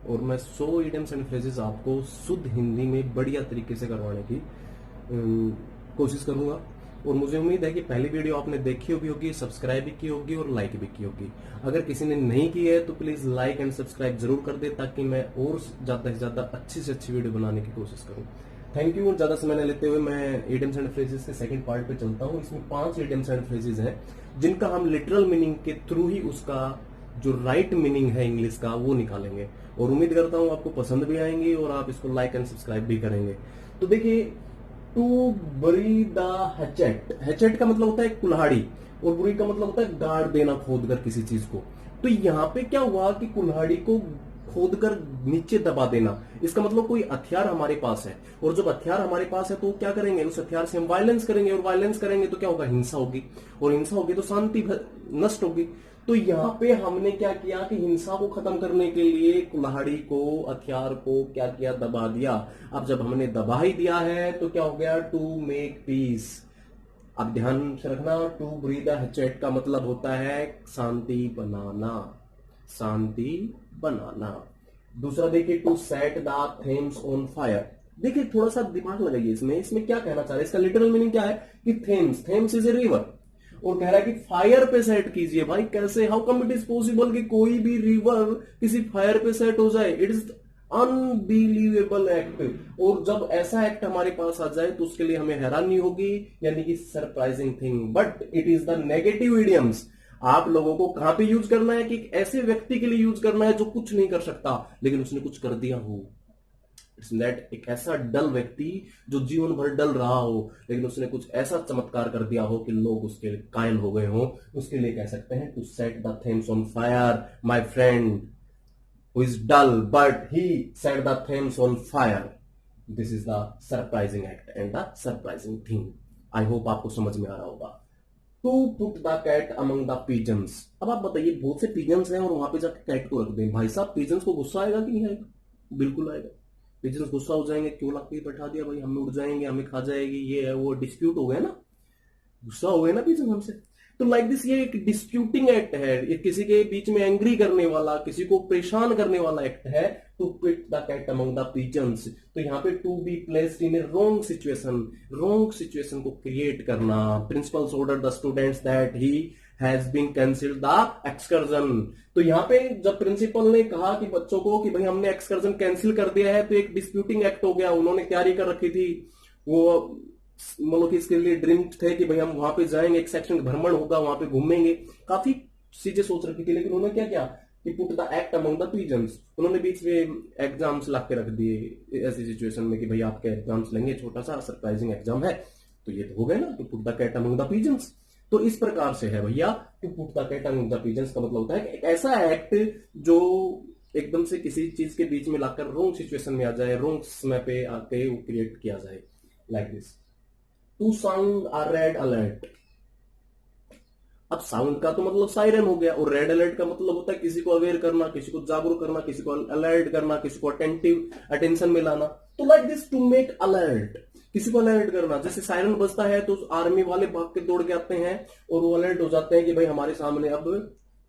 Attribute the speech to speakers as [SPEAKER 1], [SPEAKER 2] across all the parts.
[SPEAKER 1] और मैं 100 idioms and phrases आपको शुद्ध हिंदी में बढ़िया तरीके से करवाने की कोशिश करूंगा। और मुझे उम्मीद है कि पहली वीडियो आपने देखी भी होगी, सब्सक्राइब भी की होगी और लाइक भी की होगी। अगर किसी ने नहीं की है तो प्लीज लाइक एंड सब्सक्राइब जरूर कर दे, ताकि मैं और ज्यादा से ज्यादा अच्छी से अच्छी वीडियो बनाने की कोशिश करूं। Thank you. ज्यादा समय न लेते हुए मैं इडियम्स एंड फ्रेजेस के सेकंड पार्ट पे चलता हूं। इसमें 5 इडियम्स एंड फ्रेजेस हैं जिनका हम लिटरल मीनिंग के थ्रू ही उसका जो राइट मीनिंग है इंग्लिश का वो निकालेंगे। और उम्मीद करता हूं आपको पसंद भी आएंगी और आप इसको लाइक एंड सब्सक्राइब भी करेंगे। तो देखिए, to bury the hatchet, hatchet का मतलब होता है कुल्हाड़ी और बुरी का मतलब होता है गाड़ देना, खोद कर किसी चीज को। तो यहाँ पे क्या हुआ कि कुल्हाड़ी को खोद कर नीचे दबा देना, इसका मतलब कोई हथियार हमारे पास है, और जब हथियार हमारे पास है तो क्या करेंगे, उस हथियार से हम वायलेंस करेंगे, और वायलेंस करेंगे तो क्या होगा, हिंसा होगी, और हिंसा होगी तो शांति नष्ट होगी। तो यहाँ पे हमने क्या किया कि हिंसा को खत्म करने के लिए कुल्हाड़ी को, हथियार को क्या किया, दबा दिया। अब जब हमने दबा ही दिया है तो क्या हो गया, टू मेक पीस। अब ध्यान से रखना, टू ब्रीद द हैचेट का मतलब होता है शांति बनाना, शांति बनाना। दूसरा देखिए, to set the Thames on fire. देखिए थोड़ा सा दिमाग लगाइए इसमें क्या कहना चाह रहे हैं, इसका लिटरल मीनिंग क्या है कि थेम्स इज ए रिवर, और कह रहा है कि फायर पे सेट कीजिए। भाई कैसे, how come it is possible कि कोई भी रिवर किसी फायर पे सेट हो जाए, इट इज अनबिलीवेबल एक्ट। और जब ऐसा एक्ट हमारे पास आ जाए तो उसके लिए हमें हैरानी होगी, यानी कि surprising thing. But it is the negative idioms. आप लोगों को कहां पे यूज करना है कि एक ऐसे व्यक्ति के लिए यूज करना है जो कुछ नहीं कर सकता लेकिन उसने कुछ कर दिया हो। इट्स दैट, एक ऐसा डल व्यक्ति जो जीवन भर डल रहा हो लेकिन उसने कुछ ऐसा चमत्कार कर दिया हो कि लोग उसके कायल हो गए हो, उसके लिए कह सकते हैं to set the Thames on fire. My friend who is dull but he set the themes on fire. This is the surprising act and the surprising thing. I hope आपको समझ में आ रहा होगा। To put the cat among the pigeons। अब आप बताइए, बहुत से pigeons हैं और वहां पे जाकर कैट को रख दें। भाई साहब, pigeons को गुस्सा आएगा कि नहीं आएगा? बिल्कुल आएगा। pigeons गुस्सा हो जाएंगे, क्यों ला के बैठा दिया भाई, हम उड़ जाएंगे, हमें खा जाएगी, ये है वो, डिस्प्यूट हो गया ना, गुस्सा हो गया ना pigeon हमसे। तो लाइक दिस, ये एक डिस्प्यूटिंग एक्ट है, ये किसी के बीच में एंग्री करने वाला, किसी को परेशान करने वाला एक्ट है। To pit the cat among the pigeons. तो यहाँ पे to be placed in a wrong situation को क्रिएट करना। Principals order the students that he has been cancelled the excursion. तो यहाँ पे जब प्रिंसिपल ने कहा कि बच्चों को कि भाई हमने एक्सकर्जन कैंसिल कर दिया है, तो एक डिस्प्यूटिंग एक्ट हो गया। उन्होंने तैयारी कर रखी थी, वो मतलब कि इसके लिए ड्रीम थे कि भाई हम वहां पे जाएंगे, एक सेक्शन भ्रमण होगा, वहां पे घूमेंगे, काफी चीजें सोच रखी थी। लेकिन उन्होंने क्या किया कि put the act among the pigeons. उन्होंने बीच में एग्जाम्स ला के रख दिए ऐसी सिचुएशन में कि भाई आपके एग्जाम्स लेंगे, छोटा सा सरप्राइजिंग एग्जाम है। तो ये तो हो गया ना, to put the cat among the pigeons. तो इस प्रकार से है भैया, to put the cat among the pigeons का मतलब होता है कि एक ऐसा एक्ट जो एकदम से किसी चीज के बीच में लाकर रॉन्ग सिचुएशन में आ जाए, रॉन्ग समय पे आके वो क्रिएट किया जाए, like this. To sound a red alert. अब साउंड का तो मतलब सायरन हो गया, और रेड अलर्ट का मतलब होता है किसी को अवेयर करना, किसी को जागरूक करना, किसी को अलर्ट करना, किसी को अटेंशन में लाना। तो like this, to make alert, किसी को अलर्ट करना। जैसे सायरन बजता है तो आर्मी वाले भाग के दौड़ के आते हैं और वो अलर्ट हो जाते हैं कि भाई हमारे सामने अब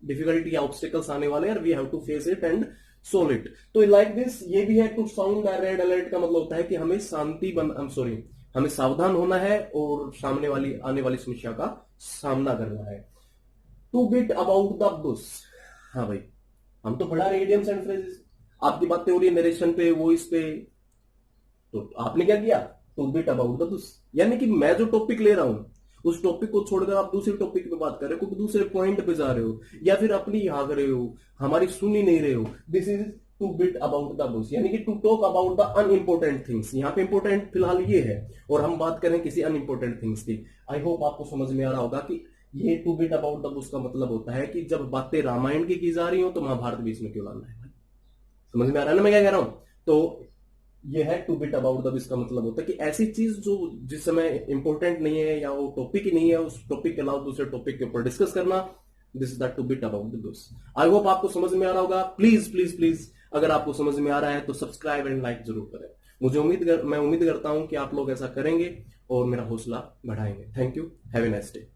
[SPEAKER 1] डिफिकल्टी या ऑब्स्टिकल्स आने वाले हैं, we have to face it and solve it. तो लाइक दिस, ये भी है to sound the red alert का मतलब होता है कि हमें हमें सावधान होना है और सामने वाली आने वाली समस्या का सामना करना है। To beat about the Bush. हाँ भाई, हम तो पढ़ा रहे इडियम्स एंड फ्रेजेस, आपकी बातें हो रही है नरेशन पे, वॉइस पे, तो आपने क्या किया, to beat about the bush, यानी कि मैं जो टॉपिक ले रहा हूं उस टॉपिक को छोड़कर आप दूसरे टॉपिक पे बात कर रहे हो, क्योंकि दूसरे पॉइंट पे जा रहे हो, या फिर अपनी भाग रहे हो, हमारी सुन ही नहीं रहे हो। This is to beat about the bush, यानी कि to talk about the unimportant things. यहाँ पे इंपोर्टेंट फिलहाल ये है और हम बात करें किसी अनइम्पोर्टेंट थिंग्स की। आई होप आपको समझ में आ रहा होगा कि ये to beat about the Bush का मतलब होता है कि जब बातें रामायण की जा रही हो तो महाभारत बीच में क्यों लाना है। भाई समझ में आ रहा है ना मैं क्या कह रहा हूं? तो ये है to beat about the Bush का मतलब होता है कि ऐसी चीज जो जिस समय इंपॉर्टेंट नहीं है या वो टॉपिक ही नहीं है, उस टॉपिक के अलावा दूसरे टॉपिक के ऊपर डिस्कस करना, this is the two beat about the Bush. I hope आपको समझ में आ रहा होगा। प्लीज प्लीज प्लीज, अगर आपको समझ में आ रहा है तो सब्सक्राइब एंड लाइक जरूर करें। मैं उम्मीद करता हूं कि आप लोग ऐसा करेंगे और मेरा हौसला बढ़ाएंगे। Thank you, have a nice day.